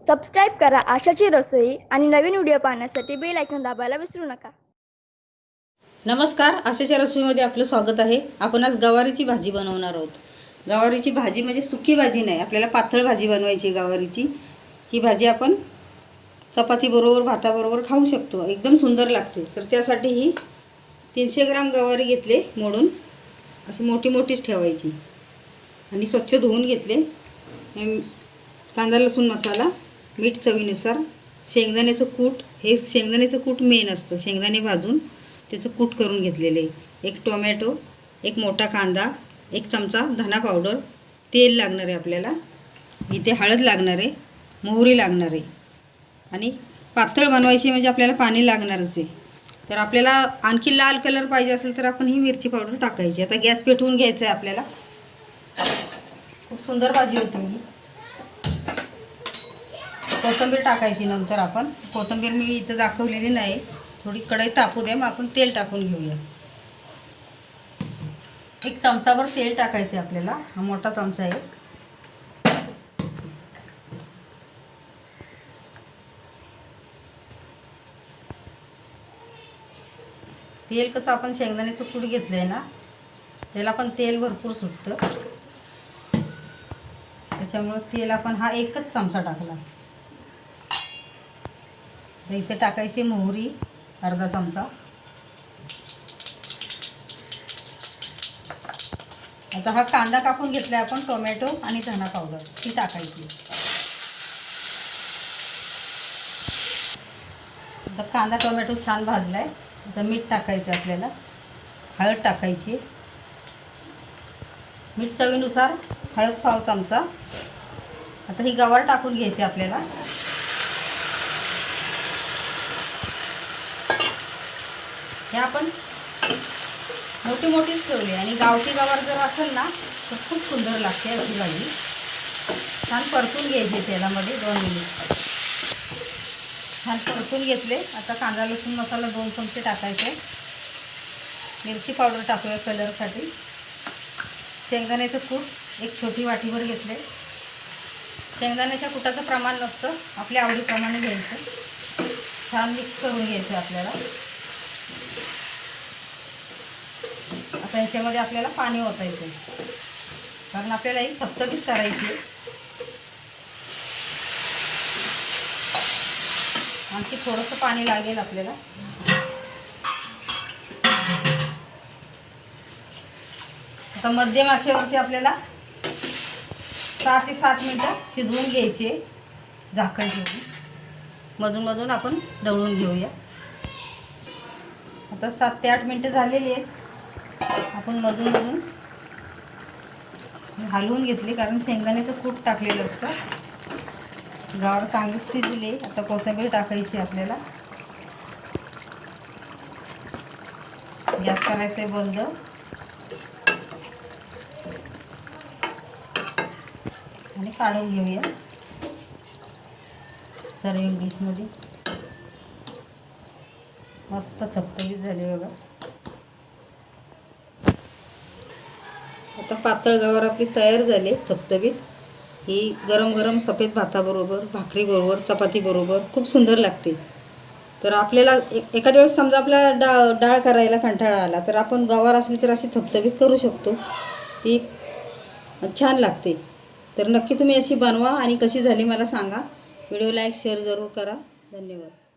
Subscribe करा आशाची रसोई आणि नवीन video पाहण्यासाठी बेल आयकॉन दाबायला विसरू नका। नमस्कार, आशाच्या रसोईमध्ये आपलं स्वागत आहे। आपण आज गवारीची भाजी बनवणार आहोत। गवारीची भाजी म्हणजे सुकी भाजी नाही, आपल्याला पातळ भाजी बनवायची गवारीची। ही भाजी आपण चपाती बरोबर भाताबरोबर खाऊ शकतो, एकदम सुंदर लागते। तर त्यासाठी ही 300 ग्राम गवारी घेतले, मोडून अशी मोठी मोठीच ठेवायची आणि स्वच्छ धुवून घेतले। कांदा लसूण मसाला, मीठ चवीनुसार, शेंगदाण्याचं कूट, हे शेंगदाण्याचं कूट मेन असतं, शेंगदाणे भाजून त्याचं कूट करून घेतलेले, एक टोमॅटो, एक मोठा कांदा, एक चमचा धना पावडर, तेल लागणार आहे आपल्याला, इथे हळद लागणार आहे, मोहरी लागणार आहे आणि पातळ बनवायची म्हणजे आपल्याला पाणी लागणारच आहे। तर आपल्याला आणखी लाल कलर पाहिजे असेल तर आपण ही मिरची पावडर टाकायची। आता गॅस पेटवून घ्यायचा आहे आपल्याला। खूप सुंदर भाजी होती ही। कोथिंबीर टाकायची नंतर आपण, कोथिंबीर मी इथं दाखवलेली नाही, थोडी कढई तापू द्या, मग आपण तेल टाकून घेऊया। एक चमचाभर तेल टाकायचे आपल्याला, हा मोठा चमचा आहे। तेल कसं आपण शेंगदाण्याचं कूट घेतलंय ना, त्याला पण तेल भरपूर सुटतं, त्याच्यामुळे तेल आपण हा एकच चमचा टाकला। इथे टाकायची मोहरी अर्धा चमचा। आता हा कांदा कापून घेतला आपण, टोमॅटो आणि धना पावडर ती टाकायची। आता कांदा टोमॅटो छान भाजलाय, आता मीठ टाकायचं आपल्याला, हळद टाकायची, मीठ चवीनुसार, हळद पाव चमचा। आता ही गवार टाकून घ्यायची आपल्याला। हे आपण मोठी मोठीच ठेवली आणि गावठी गवार जर असेल ना तर खूप सुंदर लागते अशी भाजी। छान परतून घ्यायची तेलामध्ये 2 मिनिट। छान परतून घेतले। आता कांदा लसूण मसाला 2 चमचे टाकायचे, मिरची पावडर टाकूया कलरसाठी, शेंगदाण्याचं कूट एक छोटी वाटीभर घेतले। शेंगदाण्याच्या कुटाचं प्रमाण नसतं, आपल्या आवडीप्रमाणे घ्यायचं। छान मिक्स करून घ्यायचं आपल्याला। आता याच्यामध्ये आपल्याला पाणी ओतायचं, कारण आपल्याला ही थपथपीत करायची। आणखी थोडंसं पाणी लागेल आपल्याला। आता मध्यम आचेवरती आपल्याला 6 ते 7 मिनिटं शिजवून घ्यायचे, झाकण ठेवून। मधून मधून आपण ढवळून घेऊया। आता 7 ते 8 मिनिटं झालेली आहेत, आपण मधून मधून हलवून घेतली, कारण शेंगदाण्याचं कूट टाकलेलं असतं। गवार चांगली शिजली। आता कोथिंबीर टाकायची आपल्याला, गॅस करायचं आहे बंद आणि काढून घेऊया सर्विंग डिशमध्ये। मस्त थपथपीत झाली बघा। आता पातळ गवार आपली तयार झाली थपथपीत। ही गरम गरम सफेद भाताबरोबर, भाकरीबरोबर, चपातीबरोबर खूप सुंदर लागते। तर आपल्याला एखाद्या वेळेस समजा आपल्याला डाळ करायला कंटाळा आला तर आपण गवार असली तर अशी थपथपीत करू शकतो, ती छान लागते। तर नक्की तुम्ही अशी बनवा आणि कशी झाली मला सांगा। व्हिडिओ लाईक शेअर जरूर करा। धन्यवाद।